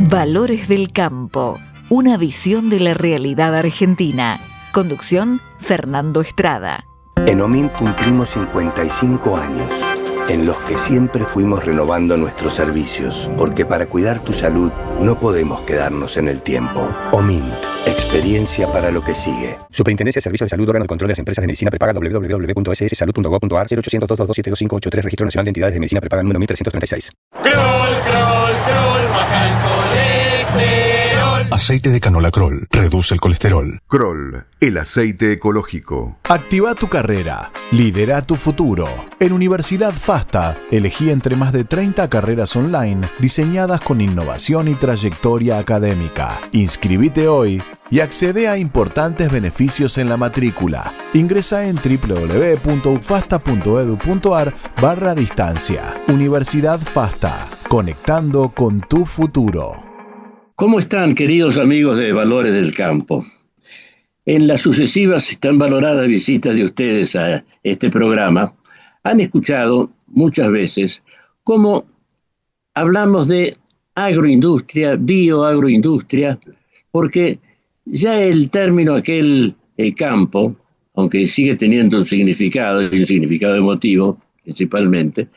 Valores del Campo, una visión de la realidad argentina. Conducción, Fernando Estrada. En OMINT cumplimos 55 años, en los que siempre fuimos renovando nuestros servicios, porque para cuidar tu salud no podemos quedarnos en el tiempo. OMINT, experiencia para lo que sigue. Superintendencia de Servicios de Salud, órgano de control de las empresas de medicina prepaga, www.sssalud.gov.ar, 0800-227-2583, Registro Nacional de Entidades de Medicina Prepaga número 1336. Kroll, baja el colesterol. Aceite de canola Kroll reduce el colesterol. Kroll, el aceite ecológico. Activa tu carrera. Lidera tu futuro. En Universidad FASTA, elegí entre más de 30 carreras online diseñadas con innovación y trayectoria académica. Inscribite hoy y accede a importantes beneficios en la matrícula. Ingresa en www.ufasta.edu.ar/distancia. Universidad FASTA, conectando con tu futuro. ¿Cómo están, queridos amigos de Valores del Campo? En las sucesivas y tan valoradas visitas de ustedes a este programa, han escuchado muchas veces cómo hablamos de agroindustria, bioagroindustria, porque ya el término aquel campo, aunque sigue teniendo un significado y un significado emotivo principalmente,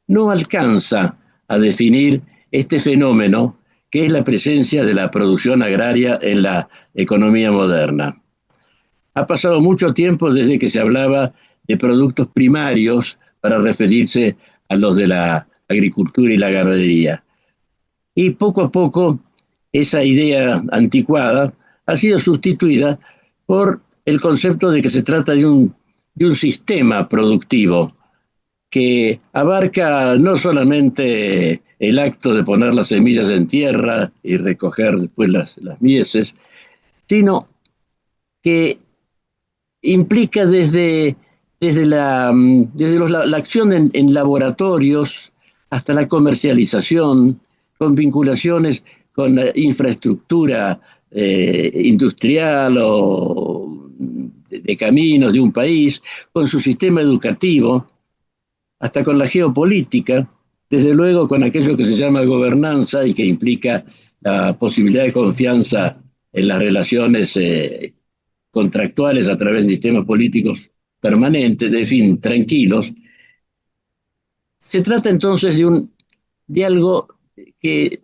no alcanza a definir este fenómeno que es la presencia de la producción agraria en la economía moderna. Ha pasado mucho tiempo desde que se hablaba de productos primarios para referirse a los de la agricultura y la ganadería. Y poco a poco esa idea anticuada ha sido sustituida por el concepto de que se trata de un sistema productivo que abarca no solamente el acto de poner las semillas en tierra y recoger después las mieses, sino que implica desde la acción en laboratorios hasta la comercialización, con vinculaciones con la infraestructura industrial o de caminos de un país, con su sistema educativo, hasta con la geopolítica, desde luego con aquello que se llama gobernanza y que implica la posibilidad de confianza en las relaciones contractuales a través de sistemas políticos permanentes, en fin, tranquilos. Se trata entonces de algo que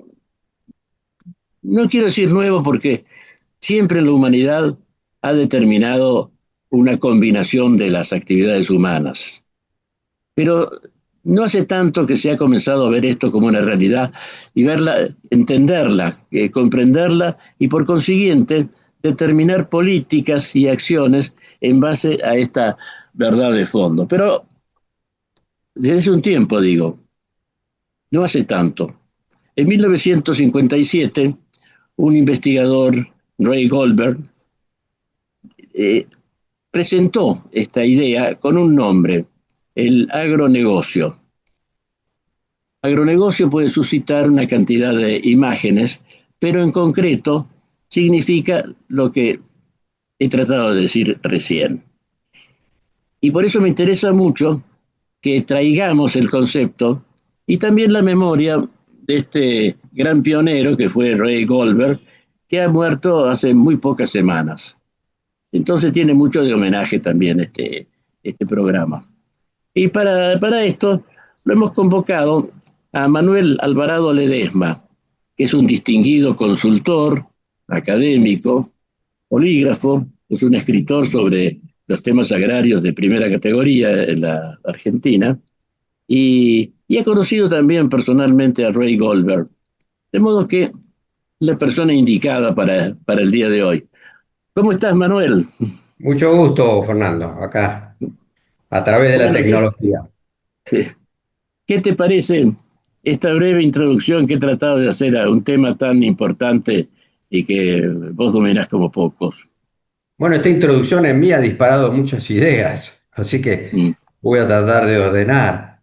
no quiero decir nuevo porque siempre en la humanidad ha determinado una combinación de las actividades humanas. Pero no hace tanto que se ha comenzado a ver esto como una realidad y verla, entenderla, comprenderla y por consiguiente determinar políticas y acciones en base a esta verdad de fondo. Pero desde hace un tiempo, digo, no hace tanto. En 1957, un investigador, Ray Goldberg, presentó esta idea con un nombre: el agronegocio. Agronegocio puede suscitar una cantidad de imágenes, pero en concreto significa lo que he tratado de decir recién. Y por eso me interesa mucho que traigamos el concepto y también la memoria de este gran pionero que fue Ray Goldberg, que ha muerto hace muy pocas semanas. Entonces tiene mucho de homenaje también este programa. Y para esto lo hemos convocado a Manuel Alvarado Ledesma, que es un distinguido consultor, académico, polígrafo, es un escritor sobre los temas agrarios de primera categoría en la Argentina, y ha conocido también personalmente a Ray Goldberg. De modo que es la persona indicada para el día de hoy. ¿Cómo estás, Manuel? Mucho gusto, Fernando, acá, a través de la tecnología. ¿Qué te parece esta breve introducción que he tratado de hacer a un tema tan importante y que vos dominás como pocos? Bueno, esta introducción en mí ha disparado muchas ideas, así que voy a tratar de ordenar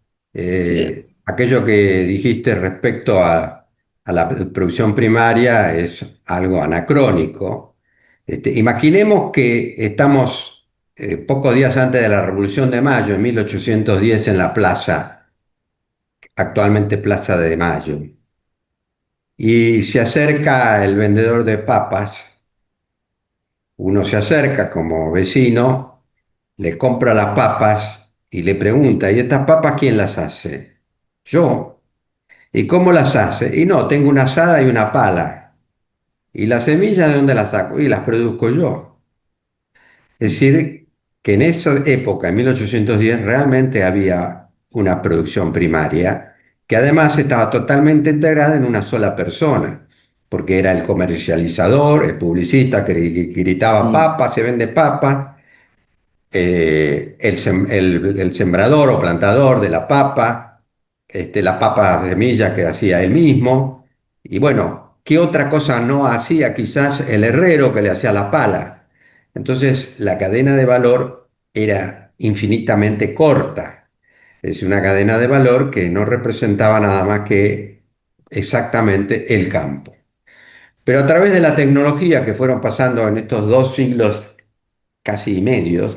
aquello que dijiste respecto a la producción primaria. Es algo anacrónico. Imaginemos que estamos pocos días antes de la Revolución de Mayo, en 1810, en la plaza, actualmente Plaza de Mayo. y se acerca el vendedor de papas. Uno se acerca como vecino, le compra las papas y le pregunta, ¿y estas papas quién las hace? Yo. ¿Y cómo las hace? Y no, tengo una azada y una pala. ¿Y las semillas de dónde las saco? Y las produzco yo. Es decir, que en esa época, en 1810, realmente había una producción primaria que además estaba totalmente integrada en una sola persona, porque era el comercializador, el publicista que gritaba Mm. papa, se vende papa, el sembrador o plantador de la papa semilla que hacía él mismo, y bueno, ¿qué otra cosa no hacía? Quizás el herrero que le hacía la pala. Entonces, la cadena de valor era infinitamente corta. Es una cadena de valor que no representaba nada más que exactamente el campo. Pero a través de la tecnología que fueron pasando en estos 2 siglos casi y medios,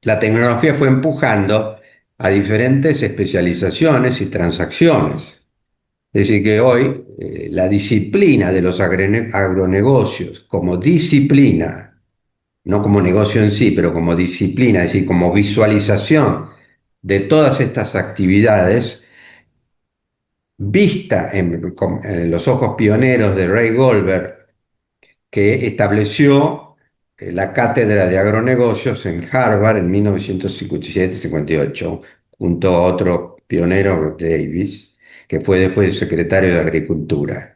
la tecnología fue empujando a diferentes especializaciones y transacciones. Es decir, que hoy la disciplina de los agronegocios como disciplina, no como negocio en sí, pero como disciplina, es decir, como visualización de todas estas actividades, vista en los ojos pioneros de Ray Goldberg, que estableció la cátedra de agronegocios en Harvard en 1957-58, junto a otro pionero, Davis, que fue después secretario de Agricultura.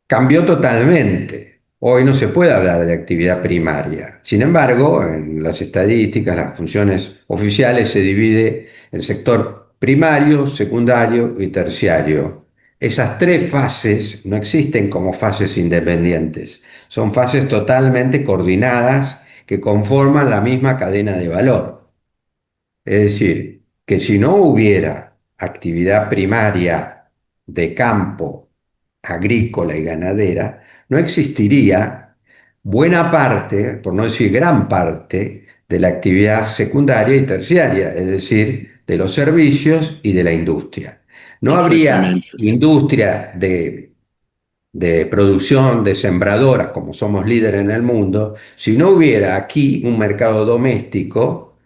Cambió totalmente. Hoy no se puede hablar de actividad primaria. Sin embargo, en las estadísticas, las funciones oficiales se divide en sector primario, secundario y terciario. Esas tres fases no existen como fases independientes. Son fases totalmente coordinadas que conforman la misma cadena de valor. Es decir, que si no hubiera actividad primaria de campo, agrícola y ganadera, no existiría buena parte, por no decir gran parte, de la actividad secundaria y terciaria, es decir, de los servicios y de la industria. No habría Exactamente. industria de producción de sembradoras, como somos líderes en el mundo, si no hubiera aquí un mercado doméstico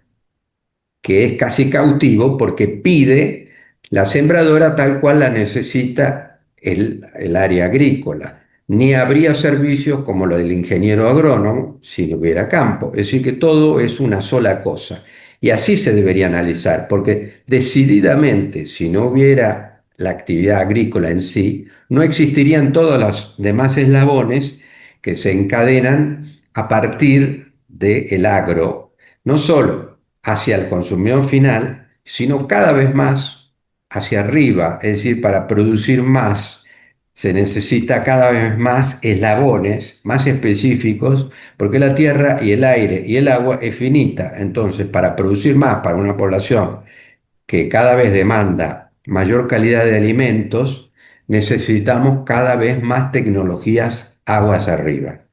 que es casi cautivo porque pide la sembradora tal cual la necesita el área agrícola. Ni habría servicios como lo del ingeniero agrónomo si no hubiera campo. Es decir, que todo es una sola cosa. Y así se debería analizar, porque decididamente, si no hubiera la actividad agrícola en sí, no existirían todos los demás eslabones que se encadenan a partir del agro, no solo hacia el consumidor final, sino cada vez más hacia arriba. Es decir, para producir más se necesita cada vez más eslabones más específicos, porque la tierra y el aire y el agua es finita. Entonces, para producir más para una población que cada vez demanda mayor calidad de alimentos, necesitamos cada vez más tecnologías aguas arriba.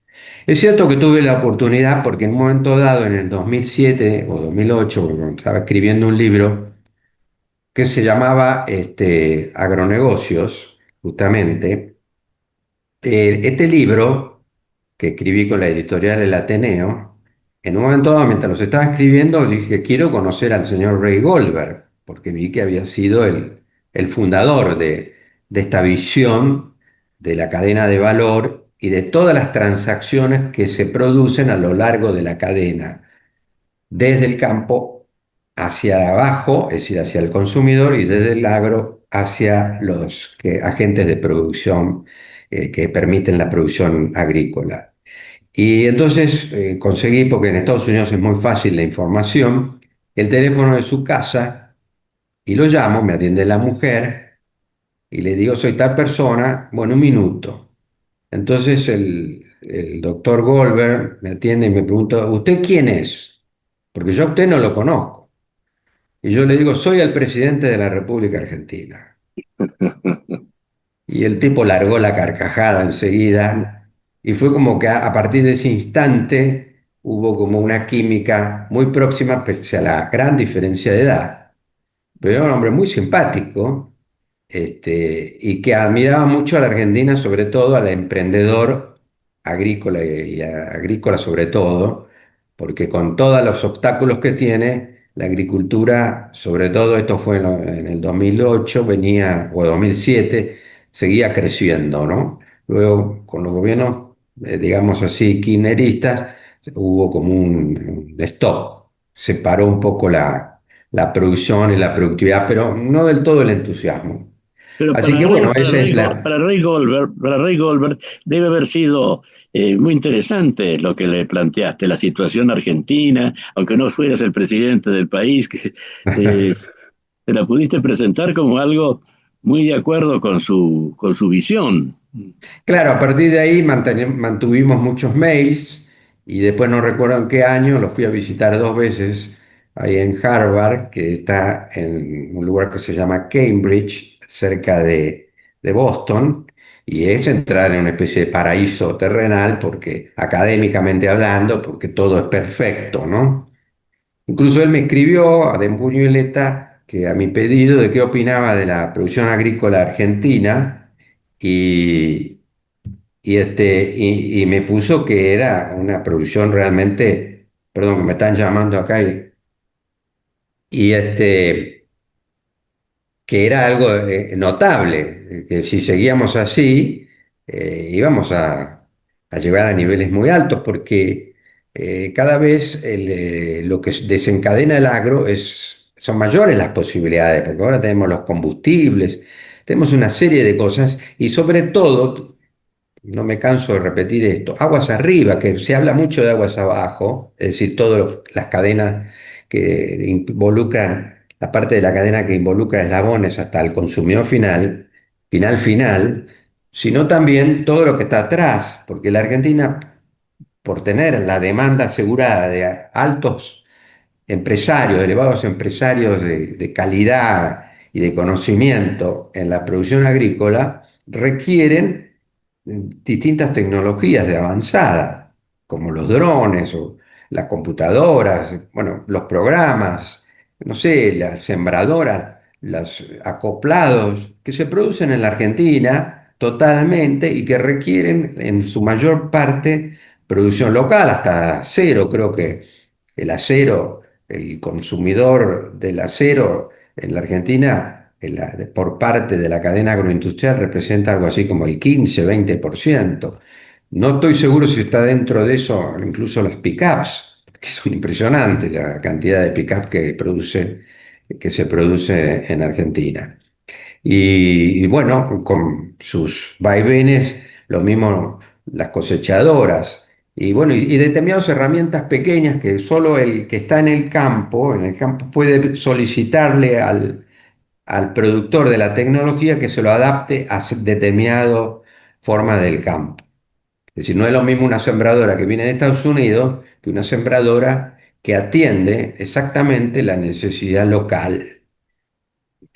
Es cierto que tuve la oportunidad, porque en un momento dado, en el 2007 o 2008, cuando estaba escribiendo un libro que se llamaba Agronegocios, justamente, este libro que escribí con la editorial El Ateneo, en un momento dado, mientras los estaba escribiendo, dije, quiero conocer al señor Ray Goldberg, porque vi que había sido el fundador de esta visión de la cadena de valor y de todas las transacciones que se producen a lo largo de la cadena, desde el campo hacia abajo, es decir, hacia el consumidor, y desde el agro hacia los agentes de producción que permiten la producción agrícola. Y entonces conseguí, porque en Estados Unidos es muy fácil la información, el teléfono de su casa y lo llamo, me atiende la mujer y le digo, soy tal persona, bueno, un minuto. Entonces el doctor Goldberg me atiende y me pregunta, ¿usted quién es? Porque yo a usted no lo conozco. Y yo le digo, soy el presidente de la República Argentina. Y el tipo largó la carcajada enseguida y fue como que a partir de ese instante hubo como una química muy próxima, pese a la gran diferencia de edad. Pero era un hombre muy simpático y que admiraba mucho a la Argentina, sobre todo al emprendedor agrícola y agrícola sobre todo, porque con todos los obstáculos que tiene, la agricultura, sobre todo esto fue en el 2008, venía, o 2007, seguía creciendo, ¿no? Luego, con los gobiernos, digamos así, kirchneristas, hubo como un stop, se paró un poco la producción y la productividad, pero no del todo el entusiasmo. Pero Así que bueno, esa es la... Para Ray Goldberg debe haber sido muy interesante lo que le planteaste, la situación argentina, aunque no fueras el presidente del país, que te la pudiste presentar como algo muy de acuerdo con su visión. Claro, a partir de ahí mantuvimos muchos mails y después no recuerdo en qué año, lo fui a visitar 2 veces ahí en Harvard, que está en un lugar que se llama Cambridge, cerca de Boston, y es entrar en una especie de paraíso terrenal, porque académicamente hablando, porque todo es perfecto, ¿no? Incluso él me escribió de puño y letra que a mi pedido de qué opinaba de la producción agrícola argentina y, y me puso que era una producción realmente, perdón, que me están llamando acá, y que era algo notable, que si seguíamos así, íbamos a llegar a niveles muy altos, porque cada vez lo que desencadena el agro son mayores las posibilidades, porque ahora tenemos los combustibles, tenemos una serie de cosas, y sobre todo, no me canso de repetir esto, aguas arriba, que se habla mucho de aguas abajo, es decir, todas las cadenas que involucran, la parte de la cadena que involucra eslabones hasta el consumidor final, sino también todo lo que está atrás, porque la Argentina, por tener la demanda asegurada de altos empresarios, elevados empresarios de calidad y de conocimiento en la producción agrícola, requieren distintas tecnologías de avanzada, como los drones o las computadoras, bueno, los programas, no sé, las sembradoras, los acoplados que se producen en la Argentina totalmente y que requieren en su mayor parte producción local, hasta acero, creo que el acero, el consumidor del acero en la Argentina, por parte de la cadena agroindustrial, representa algo así como el 15-20%. No estoy seguro si está dentro de eso incluso las pickups, que son impresionantes la cantidad de pickups que se produce en Argentina. Y bueno, con sus vaivenes, lo mismo las cosechadoras. Y bueno, y determinadas herramientas pequeñas que solo el que está en el campo puede solicitarle al productor de la tecnología que se lo adapte a determinada forma del campo. Es decir, no es lo mismo una sembradora que viene de Estados Unidos que una sembradora que atiende exactamente la necesidad local.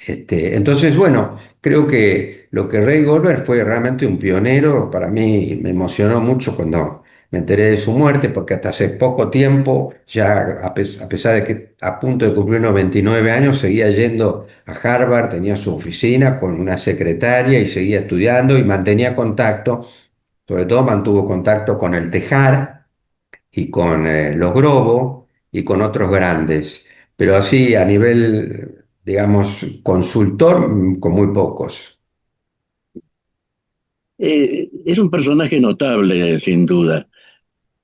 Entonces, bueno, creo que lo que Ray Goldberg fue realmente un pionero. Para mí me emocionó mucho cuando me enteré de su muerte, porque hasta hace poco tiempo, ya a pesar de que a punto de cumplir 99 años, seguía yendo a Harvard, tenía su oficina con una secretaria y seguía estudiando y mantenía contacto, sobre todo mantuvo contacto con el Tejar y con los Grobo y con otros grandes, pero así a nivel, digamos, consultor, con muy pocos. Es un personaje notable, sin duda,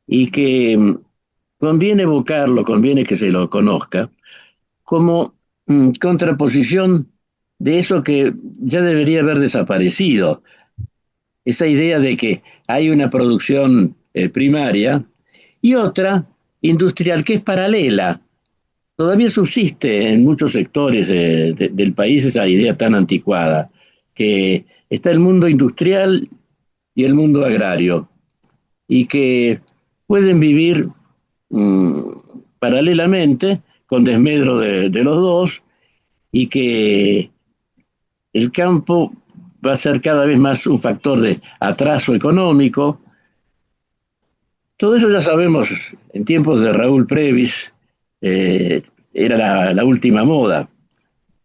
y que conviene evocarlo, conviene que se lo conozca, como contraposición de eso que ya debería haber desaparecido, esa idea de que hay una producción primaria y otra industrial que es paralela. Todavía subsiste en muchos sectores del país esa idea tan anticuada, que está el mundo industrial y el mundo agrario, y que pueden vivir mmm, paralelamente, con desmedro de los dos, y que el campo va a ser cada vez más un factor de atraso económico. Todo eso ya sabemos, en tiempos de Raúl Previs, era la última moda.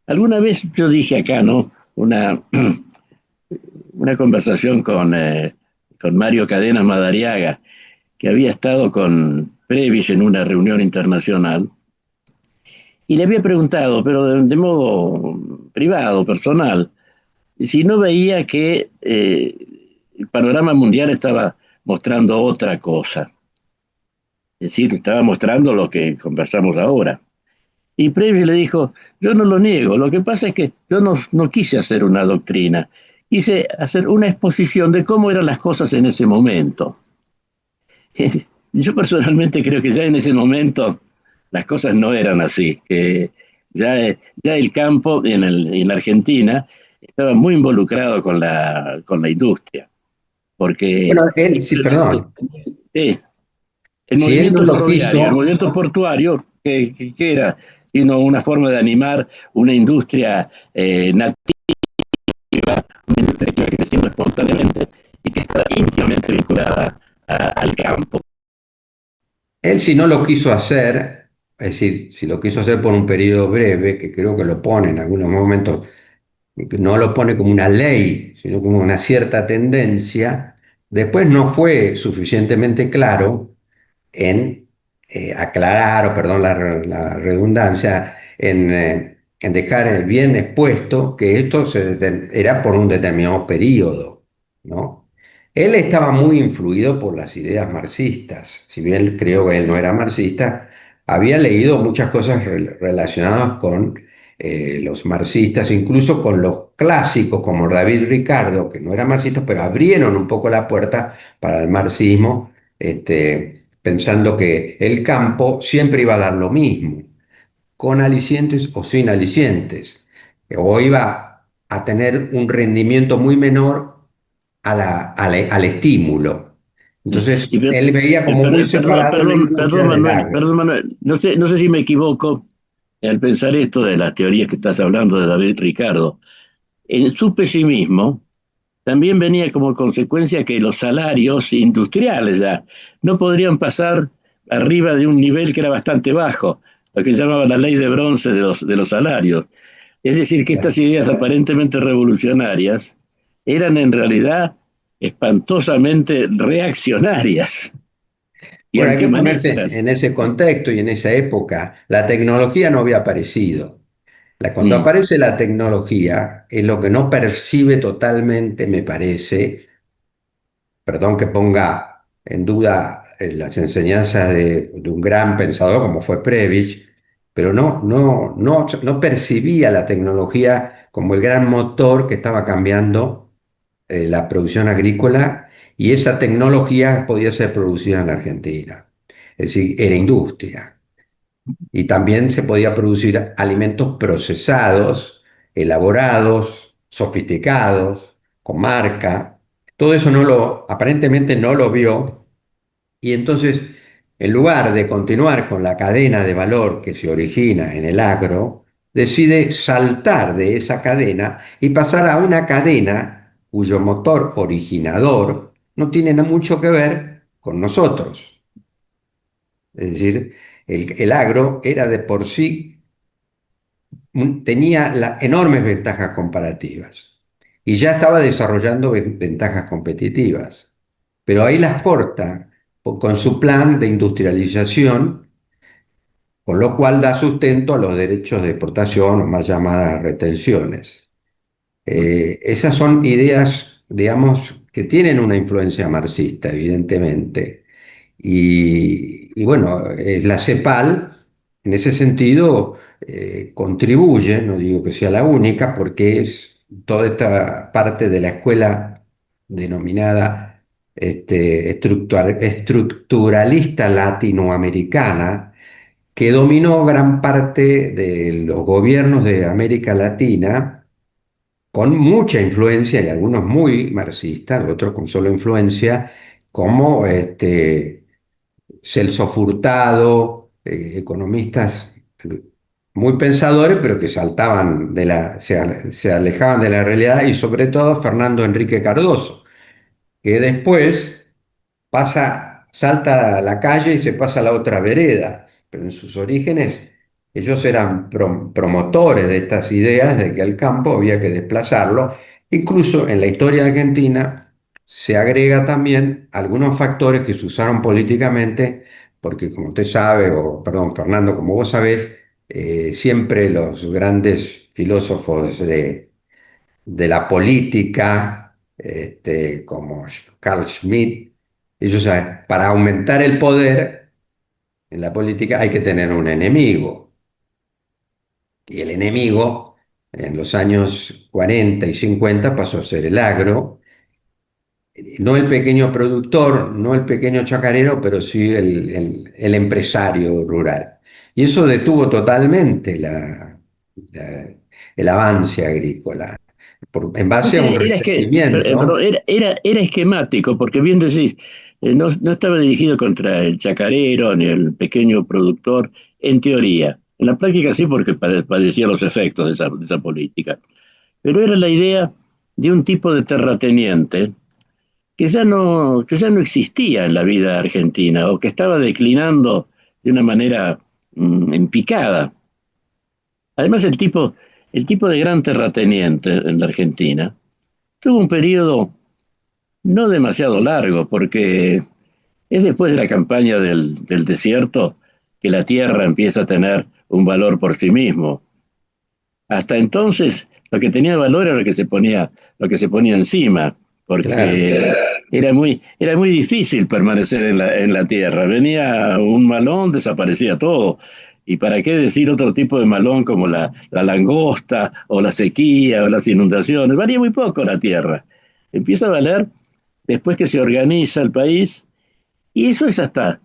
Alguna vez yo dije acá, ¿no? una, una conversación con Mario Cadenas Madariaga, que había estado con Prebisch en una reunión internacional, y le había preguntado, pero de modo privado, personal, si no veía que el panorama mundial estaba mostrando otra cosa. Es decir, estaba mostrando lo que conversamos ahora. Y Prebisch le dijo, yo no lo niego, lo que pasa es que yo no quise hacer una doctrina, quise hacer una exposición de cómo eran las cosas en ese momento. Yo personalmente creo que ya en ese momento las cosas no eran así, que ya el campo en Argentina estaba muy involucrado con la industria, porque Bueno, él, sí, perdón, sí, el si él no movimiento lo ferroviario, el quiso, movimiento portuario, que era sino una forma de animar una industria nativa, una industria que iba creciendo espontáneamente y que estaba íntimamente vinculada al campo. él si no lo quiso hacer, es decir, si lo quiso hacer por un periodo breve, que creo que lo pone en algunos momentos, que no lo pone como una ley, sino como una cierta tendencia, después no fue suficientemente claro en aclarar, o perdón la redundancia, en dejar bien expuesto que esto era por un determinado periodo, ¿no? Él estaba muy influido por las ideas marxistas, si bien creo que él no era marxista, había leído muchas cosas relacionadas con los marxistas, incluso con los clásicos como David Ricardo, que no era marxista, pero abrieron un poco la puerta para el marxismo, pensando que el campo siempre iba a dar lo mismo, con alicientes o sin alicientes, o iba a tener un rendimiento muy menor al estímulo. Entonces, Y él veía como muy separado la industria del agro. perdón, Manuel, no sé si me equivoco al pensar esto de las teorías que estás hablando de David Ricardo. En su pesimismo también venía como consecuencia que los salarios industriales ya no podrían pasar arriba de un nivel que era bastante bajo, lo que llamaba la ley de bronce de los salarios. Es decir, que estas ideas aparentemente revolucionarias eran en realidad espantosamente reaccionarias y Bueno, hay que ponerse antihumanistas. en ese contexto y en esa época. La tecnología no había aparecido. Cuando Mm. aparece la tecnología, es lo que no percibe totalmente, me parece, perdón que ponga en duda las enseñanzas de un gran pensador como fue Prebisch, pero no percibía la tecnología como el gran motor que estaba cambiando la producción agrícola, y esa tecnología podía ser producida en la Argentina. Es decir, era industria. Y también se podía producir alimentos procesados, elaborados, sofisticados, con marca. Todo eso aparentemente no lo vio, y entonces, en lugar de continuar con la cadena de valor que se origina en el agro, decide saltar de esa cadena y pasar a una cadena cuyo motor originador no tiene mucho que ver con nosotros. Es decir, el agro era de por sí, tenía enormes ventajas comparativas y ya estaba desarrollando ventajas competitivas, pero ahí las corta con su plan de industrialización, con lo cual da sustento a los derechos de exportación o mal llamadas retenciones. Esas son ideas, digamos, que tienen una influencia marxista, evidentemente. Y bueno, la CEPAL, en ese sentido, contribuye, no digo que sea la única, porque es toda esta parte de la escuela denominada estructuralista latinoamericana, que dominó gran parte de los gobiernos de América Latina, con mucha influencia, y algunos muy marxistas, otros con solo influencia, como Celso Furtado, economistas muy pensadores, pero que saltaban se alejaban de la realidad, y sobre todo Fernando Enrique Cardoso, que después salta a la calle y se pasa a la otra vereda, pero en sus orígenes Ellos eran promotores de estas ideas de que el campo había que desplazarlo. Incluso en la historia argentina se agrega también algunos factores que se usaron políticamente, porque como usted sabe, o perdón, Fernando, como vos sabés, siempre los grandes filósofos de la política, como Carl Schmitt, ellos saben, para aumentar el poder en la política hay que tener un enemigo. Y el enemigo en los años 40 y 50 pasó a ser el agro, no el pequeño productor, no el pequeño chacarero, pero sí el empresario rural. Y eso detuvo totalmente el avance agrícola, en base a un Entonces, resentimiento. perdón, era esquemático, porque bien decís, no estaba dirigido contra el chacarero ni el pequeño productor, en teoría. En la práctica sí, porque padecía los efectos de esa política. Pero era la idea de un tipo de terrateniente que ya no existía en la vida argentina, o que estaba declinando de una manera en picada. Además, el tipo de gran terrateniente en la Argentina tuvo un periodo no demasiado largo, porque es después de la campaña del desierto que la tierra empieza a tener un valor por sí mismo. Hasta entonces, lo que tenía valor era lo que se ponía encima, Claro. porque era muy difícil permanecer en la tierra. Venía un malón, desaparecía todo. ¿Y para qué decir otro tipo de malón como la langosta o la sequía o las inundaciones? Valía muy poco la tierra. Empieza a valer después que se organiza el país, y eso es hasta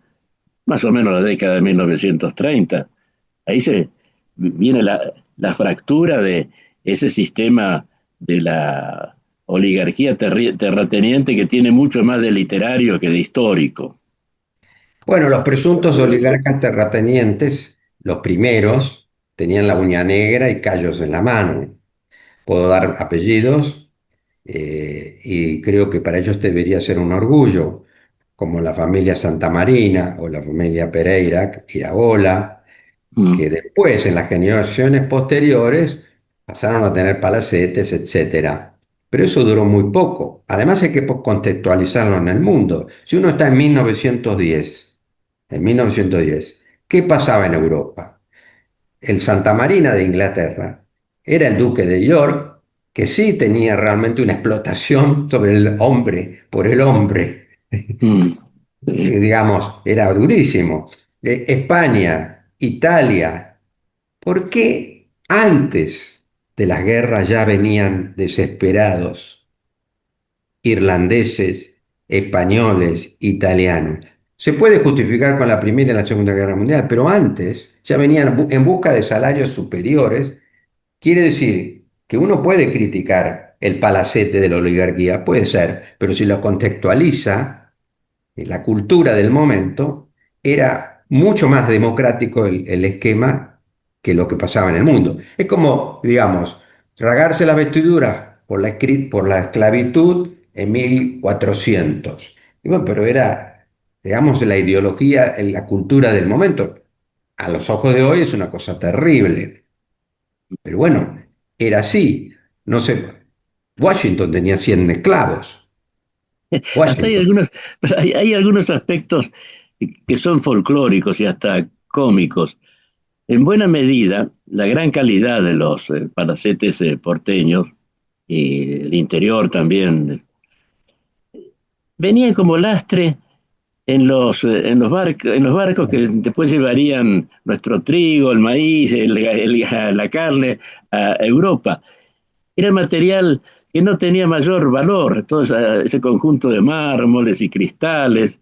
más o menos la década de 1930. Ahí se viene la fractura de ese sistema de la oligarquía terrateniente, que tiene mucho más de literario que de histórico. Bueno, los presuntos oligarcas terratenientes, los primeros, tenían la uña negra y callos en la mano. Puedo dar apellidos, y creo que para ellos debería ser un orgullo, como la familia Santamarina o la familia Pereira, Iraola, Mm, que después, en las generaciones posteriores, pasaron a tener palacetes, etcétera. Pero eso duró muy poco. Además hay que contextualizarlo en el mundo. Si uno está en 1910, ¿qué pasaba en Europa? El Santa Marina de Inglaterra era el duque de York, que sí tenía realmente una explotación sobre el hombre, por el hombre, mm, que sí, digamos era durísimo. España, Italia, ¿por qué antes de las guerras ya venían desesperados irlandeses, españoles, italianos? Se puede justificar con la Primera y la Segunda Guerra Mundial, pero antes ya venían en busca de salarios superiores. Quiere decir que uno puede criticar el palacete de la oligarquía, puede ser, pero si lo contextualiza, la cultura del momento, era mucho más democrático el esquema que lo que pasaba en el mundo. Es como, digamos, tragarse las vestiduras por la esclavitud en 1400. Y bueno, pero era, digamos, la ideología, la cultura del momento. A los ojos de hoy es una cosa terrible. Pero bueno, era así. No sé, Washington tenía 100 esclavos. hasta Washington. pero hay algunos aspectos que son folclóricos y hasta cómicos. En buena medida, la gran calidad de los palacetes porteños y el interior también venían como lastre en los barcos que después llevarían nuestro trigo, el maíz, la carne a Europa. Era material que no tenía mayor valor, todo ese conjunto de mármoles y cristales.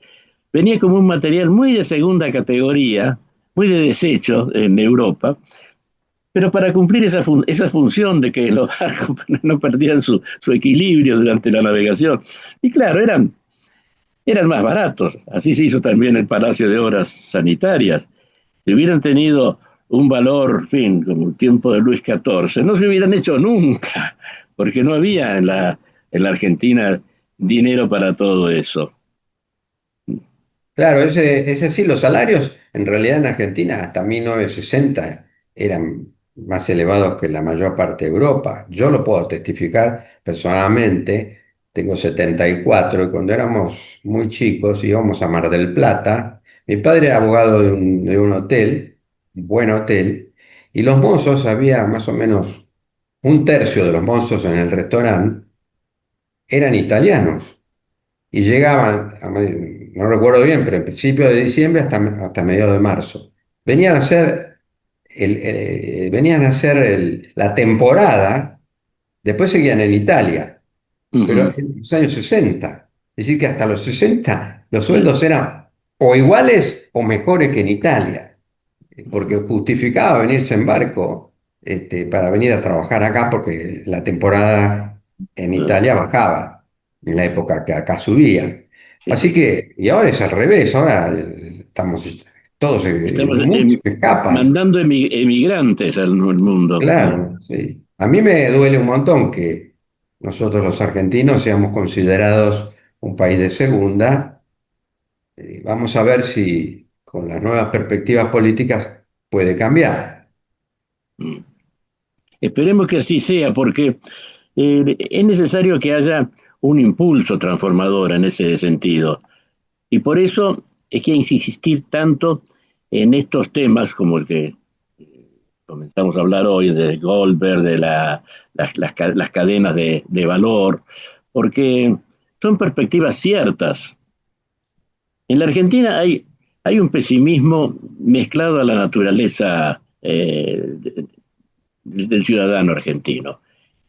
Venía como un material muy de segunda categoría, muy de desecho en Europa, pero para cumplir esa función de que los barcos no perdieran su equilibrio durante la navegación. Y claro, eran más baratos. Así se hizo también el Palacio de Obras Sanitarias. Si hubieran tenido un valor, en fin, como el tiempo de Luis XIV, no se hubieran hecho nunca, porque no había en la Argentina dinero para todo eso. Claro, ese sí, los salarios en realidad en Argentina hasta 1960 eran más elevados que la mayor parte de Europa. Yo lo puedo testificar personalmente, tengo 74 y cuando éramos muy chicos íbamos a Mar del Plata. Mi padre era abogado de un hotel, un buen hotel, y los mozos, había más o menos un tercio de los mozos en el restaurante eran italianos y llegaban, no recuerdo bien, pero en principio de diciembre hasta mediados de marzo. Venían a hacer, la temporada, después seguían en Italia, pero Ujú. en los años 60. Es decir, que hasta los 60 los sueldos eran o iguales o mejores que en Italia, porque justificaba venirse en barco para venir a trabajar acá, porque la temporada en Ah, Italia bajaba, en la época que acá subía. sí, sí, Así sí. que, y ahora es al revés, ahora estamos todos, Estamos muchos escapan. mandando emigrantes al mundo. Claro, sí. A mí me duele un montón que nosotros los argentinos seamos considerados un país de segunda. Vamos a ver si con las nuevas perspectivas políticas puede cambiar. Mm. Esperemos que así sea, porque es necesario que haya un impulso transformador en ese sentido. Y por eso es que hay que insistir tanto en estos temas como el que comenzamos a hablar hoy, de Goldberg, de las cadenas de valor, porque son perspectivas ciertas. En la Argentina hay un pesimismo mezclado a la naturaleza del ciudadano argentino.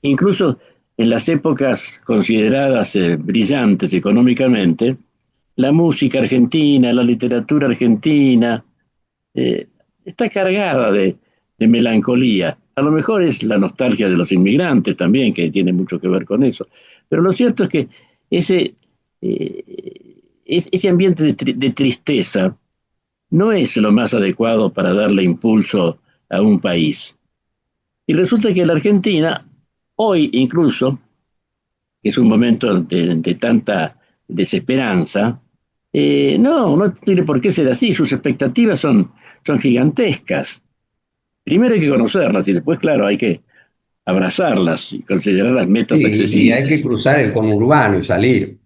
Incluso en las épocas consideradas brillantes económicamente, la música argentina, la literatura argentina, eh, está cargada de melancolía. A lo mejor es la nostalgia de los inmigrantes también, que tiene mucho que ver con eso. Pero lo cierto es que ese, ese ambiente de tristeza no es lo más adecuado para darle impulso a un país. Y resulta que la Argentina, hoy incluso, que es un momento de tanta desesperanza, no tiene por qué ser así. Sus expectativas son gigantescas. Primero hay que conocerlas y después, claro, hay que abrazarlas y considerar las metas Y hay que accesibles. cruzar el conurbano y salir,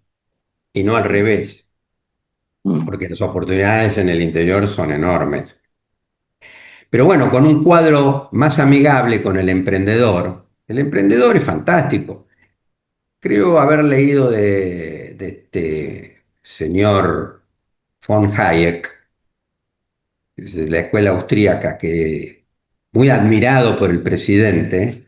y no al revés, Mm. porque las oportunidades en el interior son enormes. Pero bueno, con un cuadro más amigable con el emprendedor es fantástico. Creo haber leído de este señor von Hayek, es de la escuela austríaca, que muy admirado por el presidente,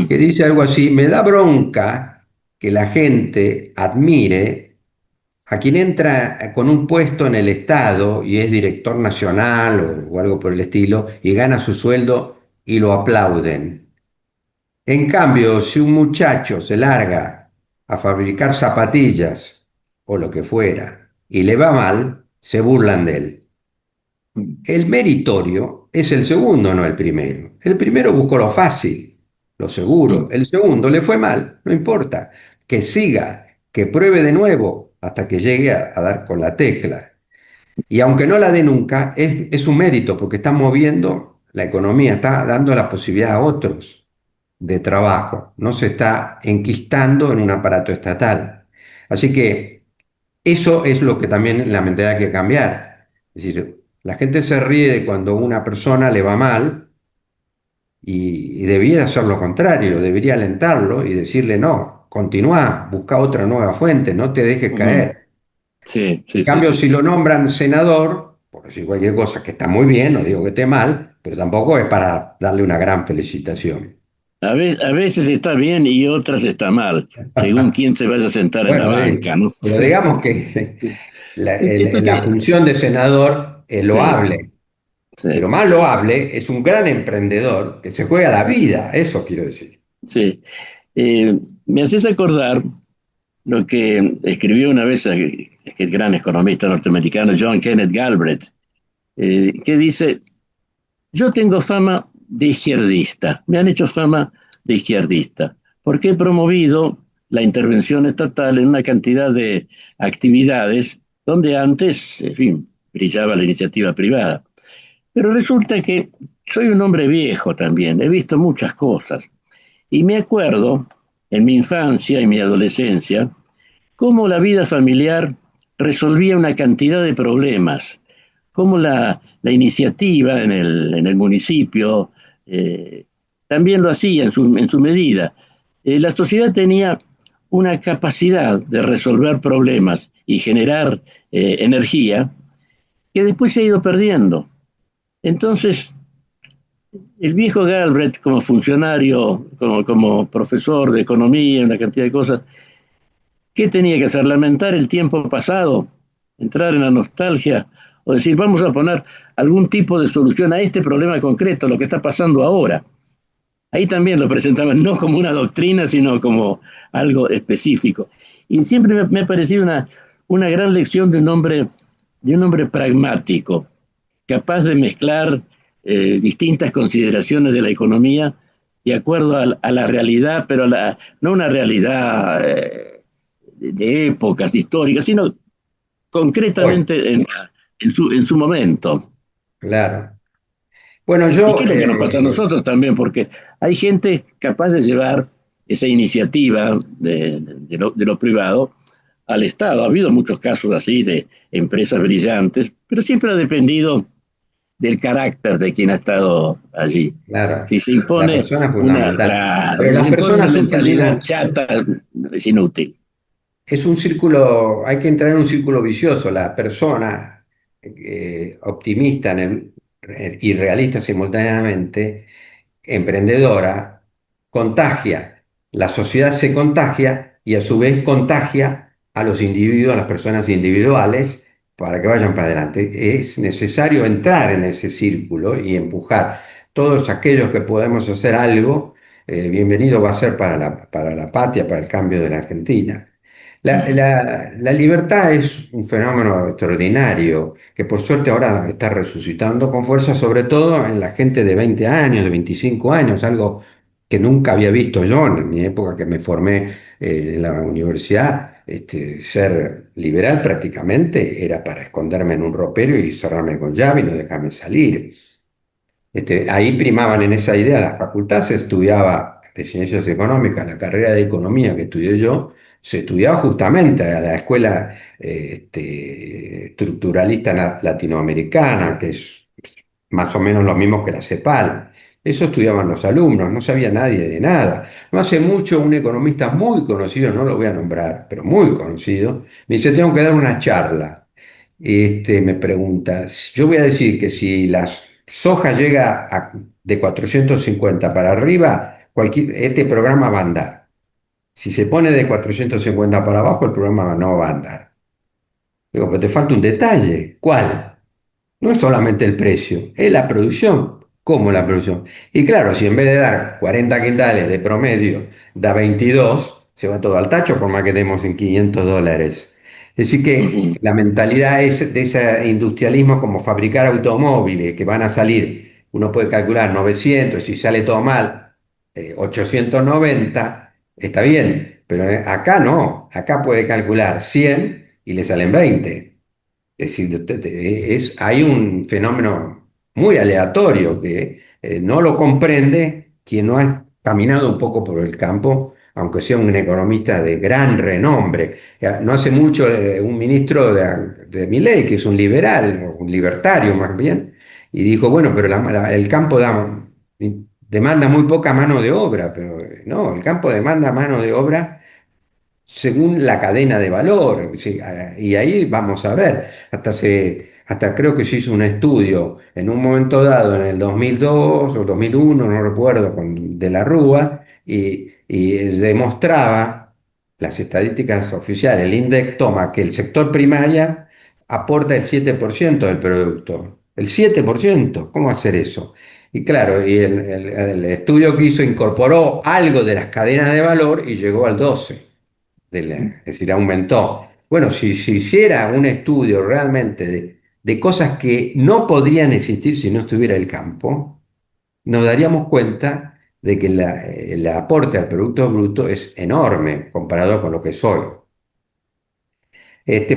que Mm. dice algo así: me da bronca que la gente admire a quien entra con un puesto en el Estado y es director nacional o algo por el estilo y gana su sueldo y lo aplauden. En cambio, si un muchacho se larga a fabricar zapatillas o lo que fuera y le va mal, se burlan de él. Mm. El meritorio es el segundo, no el primero. El primero buscó lo fácil, lo seguro. Mm. El segundo le fue mal, no importa. Que siga, que pruebe de nuevo hasta que llegue a dar con la tecla. Y aunque no la dé nunca, es un mérito porque está moviendo la economía, está dando la posibilidad a otros de trabajo, no se está enquistando en un aparato estatal. Así que eso es lo que también la mentalidad hay que cambiar. Es decir, la gente se ríe de cuando a una persona le va mal y debiera hacer lo contrario, debería alentarlo y decirle: no, continúa, busca otra nueva fuente, no te dejes Mm. caer. Sí, En sí, sí, cambio, sí, si sí. lo nombran senador, por decir cualquier cosa, que está muy bien, no digo que esté mal, pero tampoco es para darle una gran felicitación. A veces está bien y otras está mal, según quién se vaya a sentar en la Bueno, banca, ¿no? pero digamos que Esto la que, función de senador es sí, loable, pero sí, más loable es un gran emprendedor que se juega la vida, eso quiero decir. sí. Me haces acordar lo que escribió una vez el gran economista norteamericano John Kenneth Galbraith, que dice: yo tengo fama de izquierdista, me han hecho fama de izquierdista, porque he promovido la intervención estatal en una cantidad de actividades donde antes, en fin, brillaba la iniciativa privada. Pero resulta que soy un hombre viejo también, he visto muchas cosas. Y me acuerdo, en mi infancia y mi adolescencia, cómo la vida familiar resolvía una cantidad de problemas, cómo la iniciativa en el municipio también lo hacía en su medida. La sociedad tenía una capacidad de resolver problemas y generar energía que después se ha ido perdiendo. Entonces, el viejo Galbraith, como funcionario, como profesor de economía, una cantidad de cosas, ¿qué tenía que hacer? ¿Lamentar el tiempo pasado? ¿Entrar en la nostalgia? ¿O decir, vamos a poner algún tipo de solución a este problema concreto, lo que está pasando ahora? Ahí también lo presentaban no como una doctrina, sino como algo específico. Y siempre me ha parecido una gran lección de un hombre pragmático, capaz de mezclar distintas consideraciones de la economía de acuerdo a la realidad, pero no una realidad de épocas históricas, sino concretamente en su momento. Claro. Bueno, ¿Y qué es lo que nos pasa a nosotros también? Porque hay gente capaz de llevar esa iniciativa de lo privado al Estado. Ha habido muchos casos así de empresas brillantes, pero siempre ha dependido del carácter de quien ha estado allí. claro, Si se la impone persona es fundamental. Pero si se las impone una personas sufren de mentalidad chata, es inútil. es un círculo, hay que entrar en un círculo vicioso. La persona optimista y realista simultáneamente, emprendedora, contagia. La sociedad se contagia y a su vez contagia a los individuos, a las personas individuales, para que vayan para adelante. Es necesario entrar en ese círculo y empujar. Todos aquellos que podemos hacer algo, bienvenido va a ser para la patria, para el cambio de la Argentina. La libertad es un fenómeno extraordinario que por suerte ahora está resucitando con fuerza, sobre todo en la gente de 20 años, de 25 años, algo que nunca había visto yo en mi época que me formé en la universidad. Ser liberal prácticamente era para esconderme en un ropero y cerrarme con llave y no dejarme salir. Ahí primaban en esa idea las facultades, se estudiaba de ciencias económicas, la carrera de economía que estudié yo, se estudiaba justamente a la escuela estructuralista latinoamericana, que es más o menos lo mismo que la CEPAL. Eso estudiaban los alumnos, no sabía nadie de nada. No hace mucho un economista muy conocido, no lo voy a nombrar, pero muy conocido, me dice, tengo que dar una charla. Me pregunta, yo voy a decir que si las soja llega de 450 para arriba, este programa va a andar. Si se pone de 450 para abajo, el programa no va a andar. Digo, pero te falta un detalle. ¿Cuál? No es solamente el precio, es la producción. ¿Cómo la producción? Y claro, si en vez de dar 40 quintales de promedio, da 22, se va todo al tacho por más que demos en $500. Es decir, que la mentalidad es de ese industrialismo como fabricar automóviles que van a salir, uno puede calcular 900, si sale todo mal, 890, está bien, pero acá no, acá puede calcular 100 y le salen 20. Es decir, hay un fenómeno muy aleatorio que no lo comprende quien no ha caminado un poco por el campo, aunque sea un economista de gran renombre. No hace mucho un ministro de Milei, que es un liberal, o un libertario más bien, y dijo, bueno, pero el campo demanda muy poca mano de obra, pero no, el campo demanda mano de obra según la cadena de valor. ¿Sí? Y ahí vamos a ver, hasta creo que se hizo un estudio en un momento dado, en el 2002 o 2001, no recuerdo, de la Rúa, y demostraba las estadísticas oficiales. El INDEC toma que el sector primaria aporta el 7% del producto. El 7%, ¿cómo hacer eso? Y claro, y el estudio que hizo incorporó algo de las cadenas de valor y llegó al 12%. Es decir, aumentó. Bueno, si se hiciera un estudio realmente de cosas que no podrían existir si no estuviera el campo, nos daríamos cuenta de que el aporte al Producto Bruto es enorme comparado con lo que es hoy.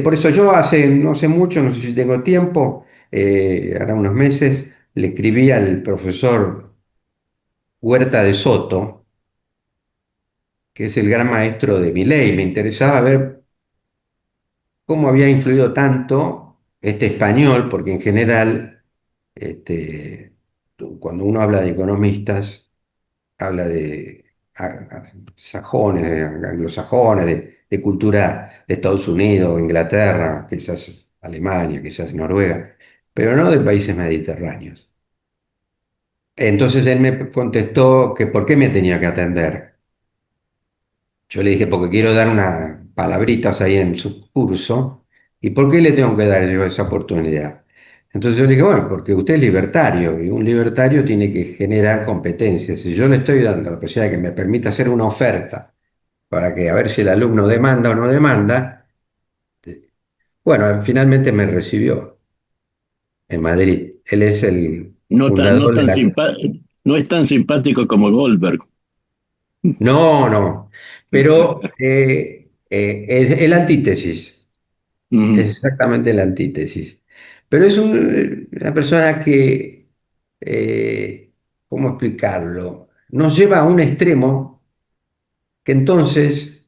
Por eso yo no sé mucho, no sé si tengo tiempo, hará unos meses, le escribí al profesor Huerta de Soto, que es el gran maestro de Milei. Me interesaba ver cómo había influido tanto este español, porque en general, este, cuando uno habla de economistas, habla de sajones, de anglosajones, de cultura de Estados Unidos, Inglaterra, quizás Alemania, quizás Noruega, pero no de países mediterráneos. Entonces él me contestó que por qué me tenía que atender. Yo le dije, porque quiero dar unas palabritas ahí en su curso, ¿y por qué le tengo que dar yo esa oportunidad? Entonces yo le dije, bueno, porque usted es libertario y un libertario tiene que generar competencias. Si yo le estoy dando la posibilidad de que me permita hacer una oferta para que a ver si el alumno demanda o no demanda, bueno, finalmente me recibió en Madrid. Él es el fundador de la... No es tan simpático como Goldberg. No, no, pero es la antítesis. Es exactamente la antítesis. Pero es una persona que, ¿cómo explicarlo? Nos lleva a un extremo que entonces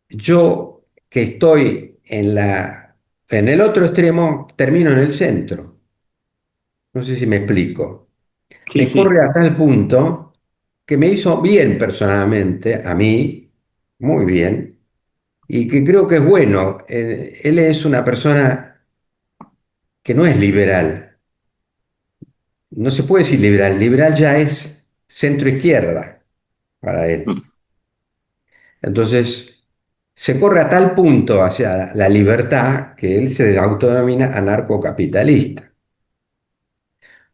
yo, que estoy en el otro extremo, termino en el centro. No sé si me explico. Sí, Me sí. corre a tal punto que me hizo bien personalmente, a mí, muy bien, y que creo que es bueno. Él es una persona que no es liberal. No se puede decir liberal. Liberal ya es centro izquierda para él. Entonces, se corre a tal punto hacia la libertad que él se autodenomina anarcocapitalista.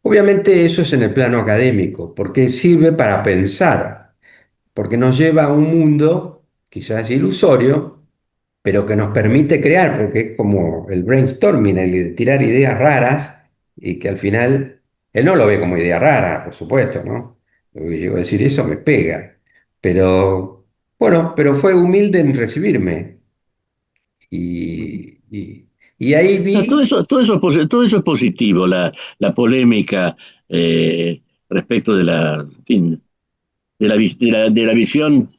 Obviamente eso es en el plano académico, porque sirve para pensar, porque nos lleva a un mundo quizás ilusorio, pero que nos permite crear, porque es como el brainstorming, el de tirar ideas raras y que al final él no lo ve como idea rara, por supuesto, ¿no? Lo que llego a decir eso me pega, pero bueno, pero fue humilde en recibirme y, y- y ahí No, vi, todo eso es positivo, la polémica respecto de la, en fin, de la visión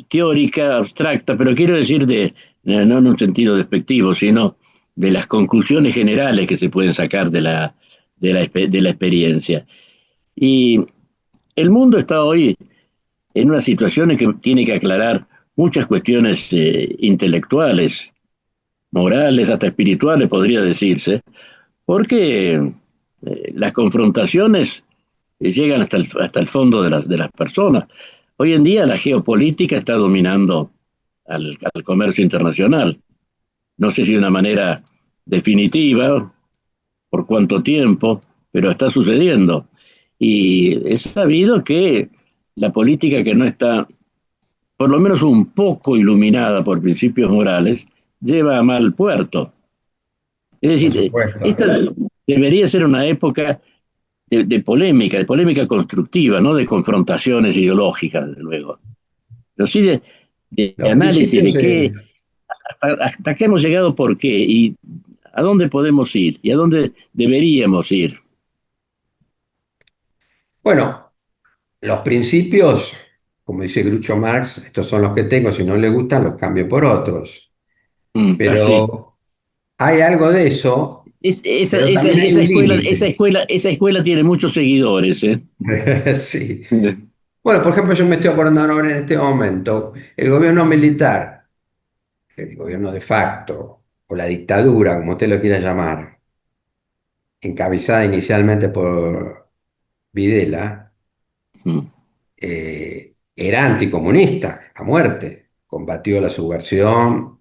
teórica, abstracta, pero quiero decir no en un sentido despectivo, sino de las conclusiones generales que se pueden sacar de la experiencia. Y el mundo está hoy en una situación en que tiene que aclarar muchas cuestiones intelectuales, morales, hasta espirituales, podría decirse, porque las confrontaciones llegan hasta el fondo de las personas. Hoy en día la geopolítica está dominando al comercio internacional. No sé si de una manera definitiva, por cuánto tiempo, pero está sucediendo. Y es sabido que la política que no está, por lo menos un poco iluminada por principios morales, lleva a mal puerto. Es por decir, supuesto, esta debería ser una época de polémica constructiva, no de confrontaciones ideológicas, desde luego, pero sí de los análisis principios de qué, hasta qué hemos llegado, por qué, y a dónde podemos ir, y a dónde deberíamos ir. bueno, los principios, como dice Groucho Marx, estos son los que tengo, si no le gustan los cambio por otros, Así. pero hay algo de eso, pero también hay un límite. Esa escuela tiene muchos seguidores, ¿eh? Sí. Bueno, por ejemplo, yo me estoy acordando ahora en este momento, el gobierno militar, el gobierno de facto, o la dictadura, como usted lo quiera llamar, encabezada inicialmente por Videla, era anticomunista a muerte, combatió la subversión,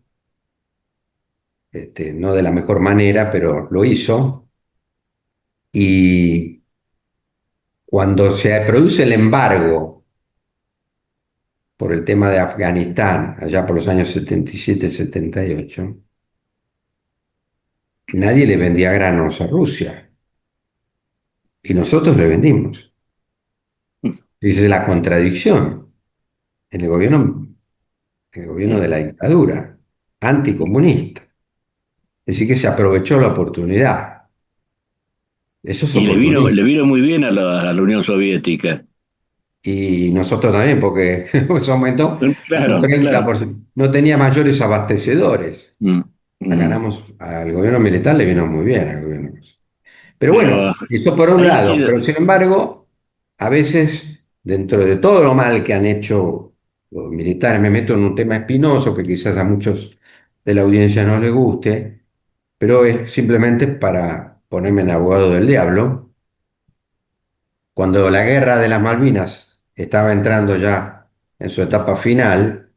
no de la mejor manera, pero lo hizo, y cuando se produce el embargo por el tema de Afganistán, allá por los años 77-78, nadie le vendía granos a Rusia y nosotros le vendimos. Dice la contradicción en el gobierno de la dictadura, anticomunista. Es decir, que se aprovechó la oportunidad. Eso es Y le oportunismo. vino muy bien a a la Unión Soviética. Y nosotros también, porque en ese momento un Claro, claro. 30% no tenía mayores abastecedores. Mm, La mm. ganamos al gobierno militar, le vino muy bien al gobierno. Pero Pero bueno, eso por un ahí ha lado, sido, pero sin embargo, a veces, dentro de todo lo mal que han hecho los militares, me meto en un tema espinoso que quizás a muchos de la audiencia no les guste, pero es simplemente para ponerme en abogado del diablo. Cuando la guerra de las Malvinas estaba entrando ya en su etapa final,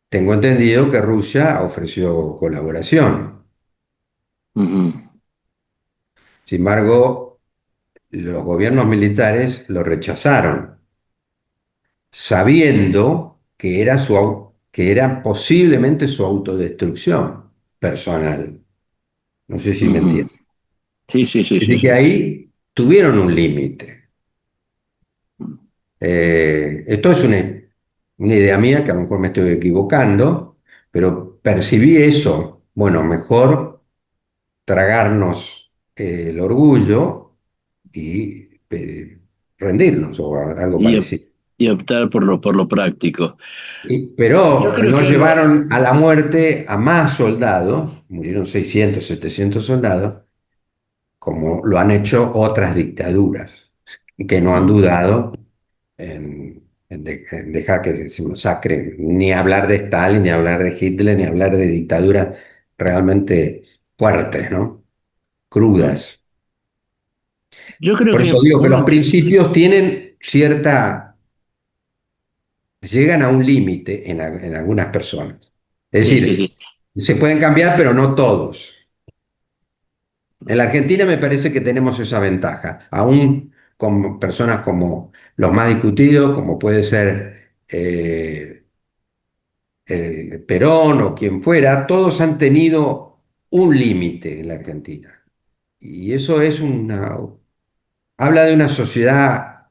tengo entendido que Rusia ofreció colaboración. ujú, Sin embargo, los gobiernos militares lo rechazaron, sabiendo que era que era posiblemente su autodestrucción personal. No sé si me ujú. entienden. Sí, sí, sí, sí, Así que sí. ahí tuvieron un límite. Esto es una idea mía que a lo mejor me estoy equivocando, pero percibí eso. Bueno, mejor tragarnos el orgullo y rendirnos o algo Y, parecido. y optar por lo práctico. Yo Pero creo no que llevaron a la muerte a más soldados, murieron 600, 700 soldados, como lo han hecho otras dictaduras, y que no han mm, dudado en dejar que se masacren, ni hablar de Stalin, ni hablar de Hitler, ni hablar de dictaduras realmente fuertes, ¿no? mm. Crudas. Yo creo Por eso que digo que uno los antes, principios tienen llegan a un límite en algunas personas. Es sí, sí, sí. decir, se pueden cambiar, pero no todos. En la Argentina me parece que tenemos esa ventaja, aún con personas como los más discutidos, como puede ser Perón o quien fuera, todos han tenido un límite en la Argentina. Y eso habla de una sociedad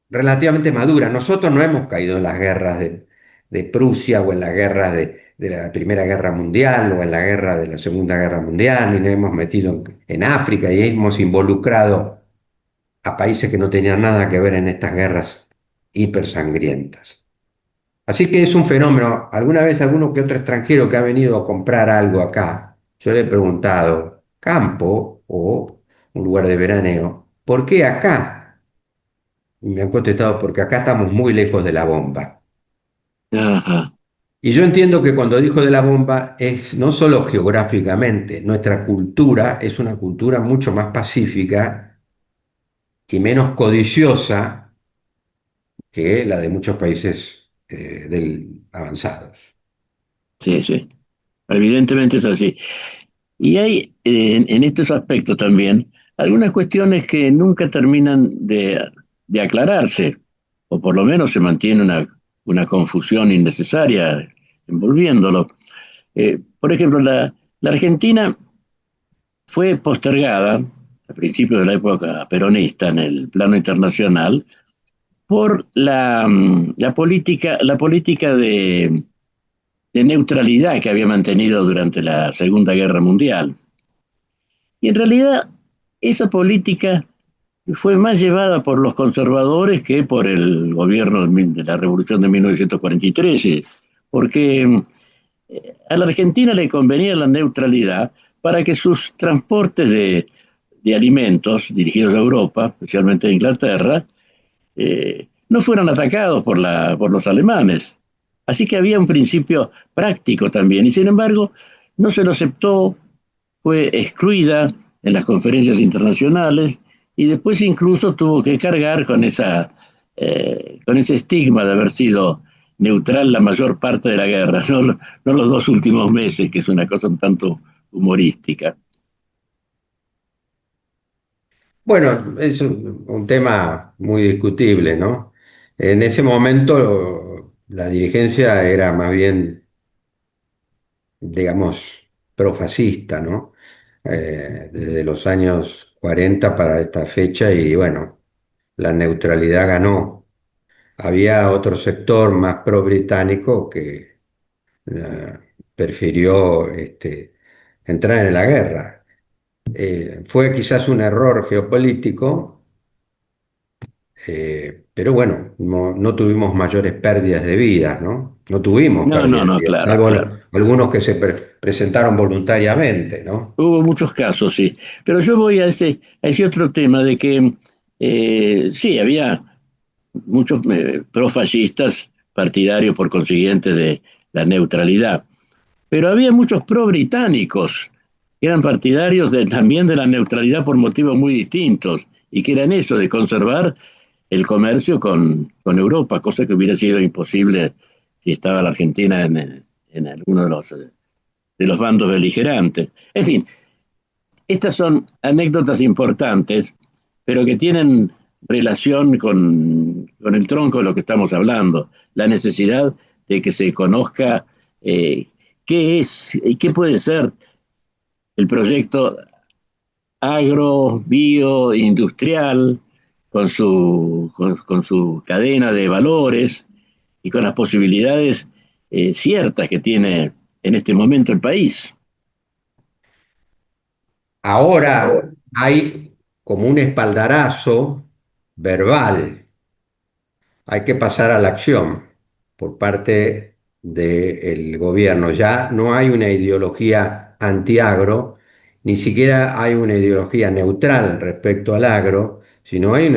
relativamente madura. Nosotros no hemos caído en las guerras de Prusia o en las guerras de la Primera Guerra Mundial o en la guerra de la Segunda Guerra Mundial, ni nos hemos metido en África y hemos involucrado a países que no tenían nada que ver en estas guerras hipersangrientas. Así que es un fenómeno. Alguna vez alguno que otro extranjero que ha venido a comprar algo acá, yo le he preguntado, campo o un lugar de veraneo, ¿por qué acá? Y me han contestado, porque acá estamos muy lejos de la bomba. Ajá, Y yo entiendo que cuando dijo de la bomba es no solo geográficamente, nuestra cultura es una cultura mucho más pacífica y menos codiciosa que la de muchos países avanzados. sí, sí. Evidentemente es así. Y hay en estos aspectos también algunas cuestiones que nunca terminan de aclararse, o por lo menos se mantiene una confusión innecesaria envolviéndolo. Por ejemplo, la Argentina fue postergada a principios de la época peronista en el plano internacional por la política de neutralidad que había mantenido durante la Segunda Guerra Mundial. Y en realidad esa política fue más llevada por los conservadores que por el gobierno de la Revolución de 1943, porque a la Argentina le convenía la neutralidad para que sus transportes de alimentos dirigidos a Europa, especialmente a Inglaterra, no fueran atacados por los alemanes. Así que había un principio práctico también, y sin embargo no se lo aceptó, fue excluida en las conferencias internacionales y después incluso tuvo que cargar con ese estigma de haber sido neutral la mayor parte de la guerra, no los dos últimos meses, que es una cosa un tanto humorística. Bueno, es un tema muy discutible, ¿no? En ese momento la dirigencia era más bien, digamos, profascista, ¿no? Desde los años 40 para esta fecha y bueno, la neutralidad ganó. Había otro sector más pro-británico que prefirió entrar en la guerra. Fue quizás un error geopolítico, pero bueno, no tuvimos mayores pérdidas de vidas, ¿no? No tuvimos No, no, pérdidas de no, vidas, claro, salvo claro. algunos que se presentaron voluntariamente, ¿no? Hubo muchos casos, sí. Pero yo voy a ese otro tema de que sí, había muchos profascistas partidarios por consiguiente de la neutralidad, pero había muchos pro-británicos que eran partidarios también de la neutralidad por motivos muy distintos y que eran eso, de conservar el comercio con Europa, cosa que hubiera sido imposible si estaba la Argentina en alguno de los bandos beligerantes. En fin, estas son anécdotas importantes, pero que tienen relación con el tronco de lo que estamos hablando, la necesidad de que se conozca qué es y qué puede ser el proyecto agro, bio, industrial, con su cadena de valores y con las posibilidades ciertas que tiene en este momento el país. Ahora hay como un espaldarazo verbal. Hay que pasar a la acción por parte del gobierno. Ya no hay una ideología antiagro, ni siquiera hay una ideología neutral respecto al agro, sino hay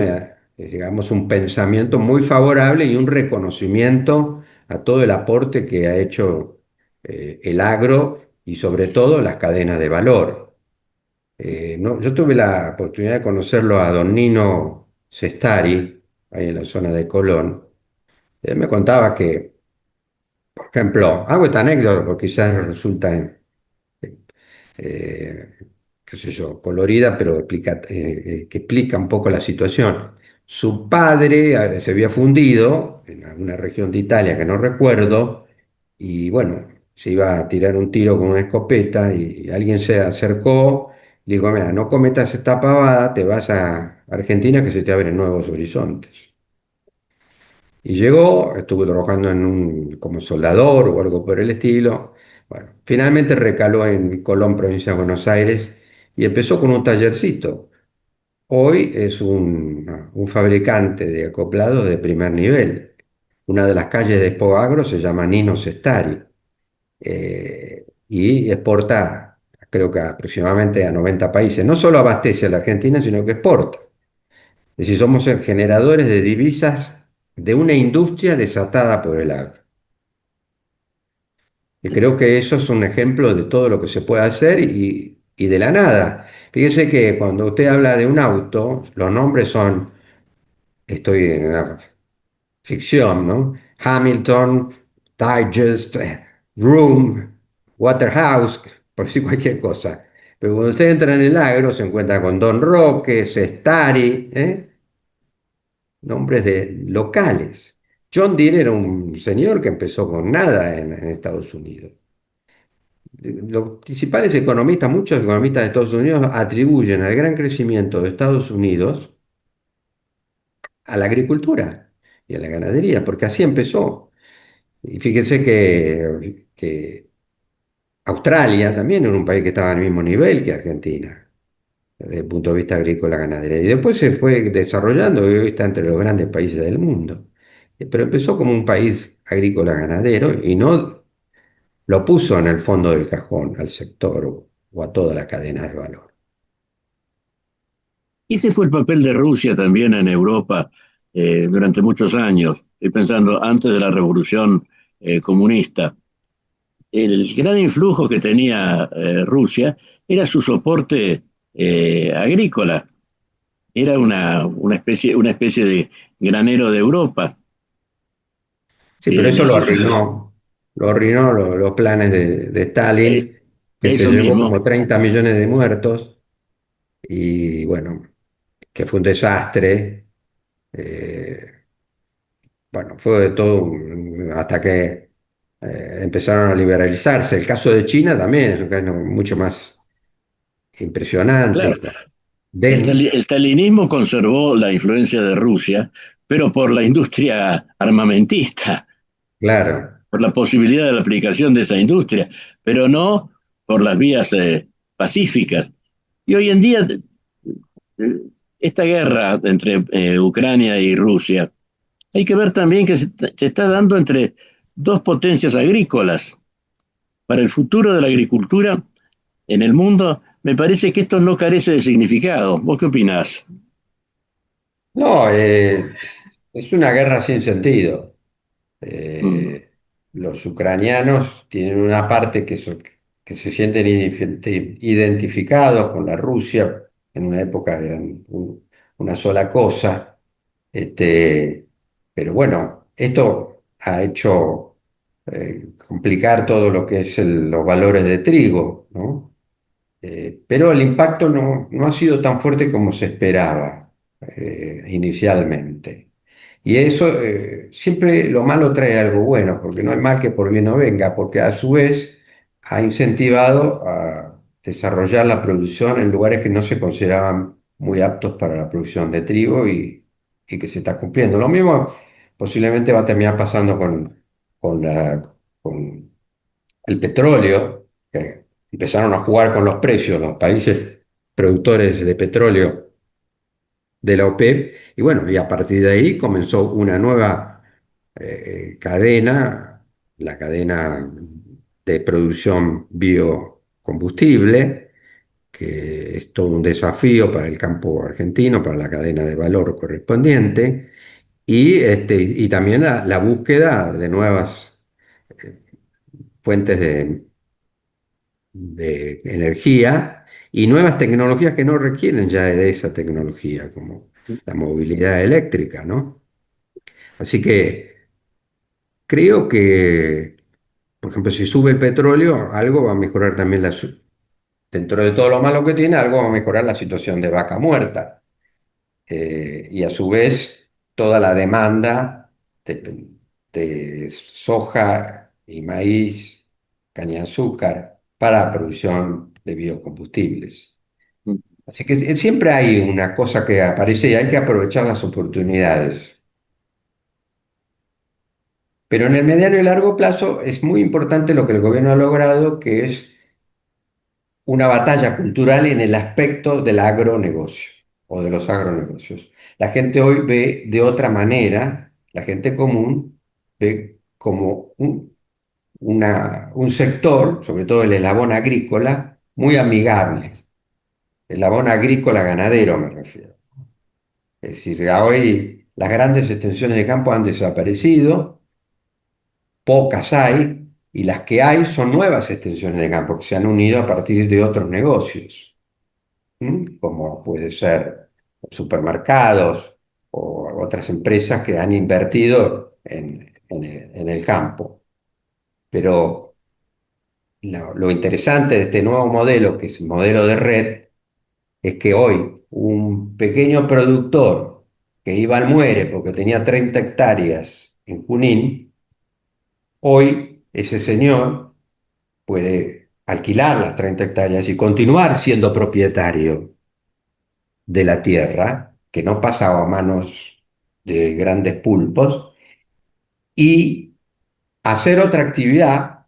digamos, un pensamiento muy favorable y un reconocimiento a todo el aporte que ha hecho el agro y sobre todo las cadenas de valor. Yo tuve la oportunidad de conocerlo a don Nino Sestari, ahí en la zona de Colón. Él me contaba que, por ejemplo, hago esta anécdota porque quizás resulta, eh, qué sé yo, colorida, pero que explica un poco la situación. Su padre se había fundido en alguna región de Italia que no recuerdo, y bueno, se iba a tirar un tiro con una escopeta y alguien se acercó y dijo, mira, no cometas esta pavada, te vas a Argentina que se te abren nuevos horizontes. Y llegó, estuvo trabajando como soldador o algo por el estilo. Bueno, finalmente recaló en Colón, provincia de Buenos Aires, y empezó con un tallercito. Hoy es un fabricante de acoplados de primer nivel. Una de las calles de Expo se llama Nino Sestari, y exporta, creo que aproximadamente a 90 países. No solo abastece a la Argentina, sino que exporta. Es decir, somos generadores de divisas de una industria desatada por el agro. Y creo que eso es un ejemplo de todo lo que se puede hacer y de la nada. Fíjese que cuando usted habla de un auto, los nombres son, estoy en una ficción, ¿no? Hamilton, Digest, Room, Waterhouse, por decir cualquier cosa. Pero cuando usted entra en el agro, se encuentra con Don Roque, Sestari, nombres de locales. John Deere era un señor que empezó con nada en Estados Unidos. Los principales economistas, muchos economistas de Estados Unidos atribuyen al gran crecimiento de Estados Unidos a la agricultura y a la ganadería, porque así empezó. Y fíjense que Australia también era un país que estaba al mismo nivel que Argentina, desde el punto de vista agrícola y ganadería. Y después se fue desarrollando y hoy está entre los grandes países del mundo. Pero empezó como un país agrícola ganadero y no lo puso en el fondo del cajón al sector o a toda la cadena de valor. Y ese fue el papel de Rusia también en Europa durante muchos años. Estoy pensando antes de la revolución comunista. El gran influjo que tenía Rusia era su soporte agrícola. Era una especie de granero de Europa. Sí, pero eso Así sucede. lo arruinó los planes de Eh, Stalin, que se eso llevó mismo. como 30 millones de muertos y bueno, que fue un desastre. eh, bueno, fue de todo hasta que empezaron a liberalizarse. El caso de China también es un caso mucho más impresionante. Claro, Den, el stalinismo conservó la influencia de Rusia, pero por la industria armamentista, claro. por la posibilidad de la aplicación de esa industria, pero no por las vías pacíficas. Y hoy en día, esta guerra entre Ucrania y Rusia, hay que ver también que se está dando entre dos potencias agrícolas. Para el futuro de la agricultura en el mundo, me parece que esto no carece de significado. ¿Vos qué opinás? No, es una guerra sin sentido. Mm. Los ucranianos tienen una parte que se sienten identificados con la Rusia, en una época eran una sola cosa, pero bueno, esto ha hecho complicar todo lo que es los valores de trigo, ¿no? Pero el impacto no ha sido tan fuerte como se esperaba inicialmente. Y eso, siempre lo malo trae algo bueno, porque no hay mal que por bien no venga, porque a su vez ha incentivado a desarrollar la producción en lugares que no se consideraban muy aptos para la producción de trigo y que se está cumpliendo. Lo mismo posiblemente va a terminar pasando con, la- con el petróleo, que empezaron a jugar con los precios los países productores de petróleo de la OPEP, y bueno, y a partir de ahí comenzó una nueva cadena, la cadena de producción biocombustible, que es todo un desafío para el campo argentino, para la cadena de valor correspondiente, y también la búsqueda de nuevas fuentes de energía y nuevas tecnologías que no requieren ya de esa tecnología, como la movilidad eléctrica, ¿no? Así que creo que, por ejemplo, si sube el petróleo, algo va a mejorar también dentro de todo lo malo que tiene, algo va a mejorar la situación de vaca muerta. Y a su vez, toda la demanda de soja y maíz, caña de azúcar, para la producción de biocombustibles. Así que siempre hay una cosa que aparece y hay que aprovechar las oportunidades. Pero en el mediano y largo plazo es muy importante lo que el gobierno ha logrado, que es una batalla cultural en el aspecto del agronegocio o de los agronegocios. La gente hoy ve de otra manera, la gente común ve como un sector, sobre todo el eslabón agrícola, muy amigable. El eslabón agrícola ganadero me refiero. Es decir, hoy las grandes extensiones de campo han desaparecido, pocas hay, y las que hay son nuevas extensiones de campo que se han unido a partir de otros negocios, como puede ser supermercados o otras empresas que han invertido en el campo. Pero lo interesante de este nuevo modelo, que es el modelo de red, es que hoy un pequeño productor que iba al muere porque tenía 30 hectáreas en Junín, hoy ese señor puede alquilar las 30 hectáreas y continuar siendo propietario de la tierra, que no pasaba a manos de grandes pulpos, y hacer otra actividad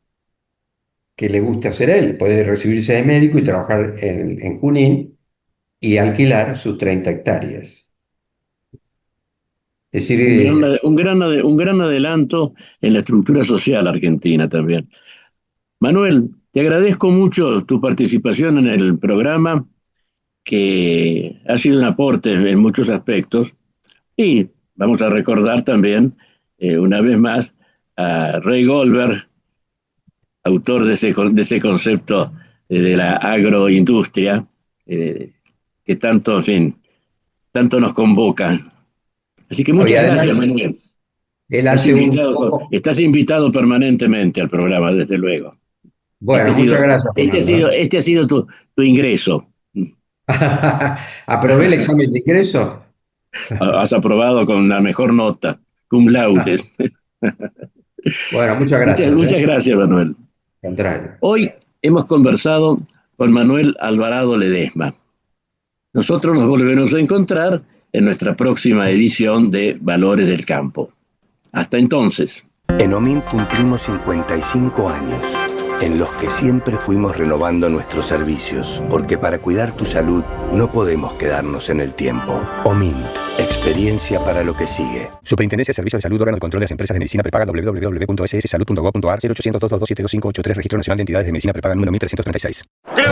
que le guste hacer él. Puede recibirse de médico y trabajar en Junín y alquilar sus 30 hectáreas. Es decir, Un gran adelanto en la estructura social argentina también. Manuel, te agradezco mucho tu participación en el programa, que ha sido un aporte en muchos aspectos. Y vamos a recordar también, una vez más, a Ray Goldberg, autor de ese concepto de la agroindustria, que tanto, en fin, tanto nos convoca. Así que y muchas además gracias, Manuel. él hace un poco... Estás invitado permanentemente al programa, desde luego. Bueno, muchas gracias, Fernando. Este ha sido tu ingreso. ¿Aprobé el examen de ingreso? Has aprobado con la mejor nota, cum laude. Bueno, muchas gracias. Muchas gracias, Manuel. Contrario. Hoy hemos conversado con Manuel Alvarado Ledesma. Nosotros nos volveremos a encontrar en nuestra próxima edición de Valores del Campo. Hasta entonces. En OMINT cumplimos 55 años. en los que siempre fuimos renovando nuestros servicios, porque para cuidar tu salud no podemos quedarnos en el tiempo. OMINT, experiencia para lo que sigue. Superintendencia de Servicios de Salud, órgano de control de las empresas de medicina prepaga, www.sssalud.gov.ar, 0800-222-7583, Registro Nacional de Entidades de Medicina Prepaga, número 1336. Kroll,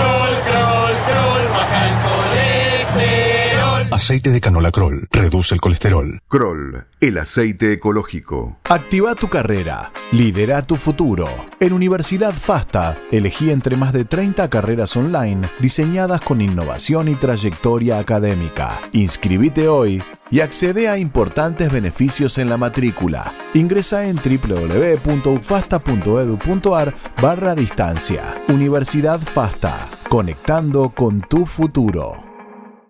baja el colesterol. Aceite de canola Kroll reduce el colesterol. Kroll, el aceite ecológico. Activa tu carrera. Lidera tu futuro. En Universidad FASTA, elegí entre más de 30 carreras online diseñadas con innovación y trayectoria académica. Inscribite hoy y accede a importantes beneficios en la matrícula. Ingresa en www.ufasta.edu.ar/distancia. Universidad FASTA, conectando con tu futuro.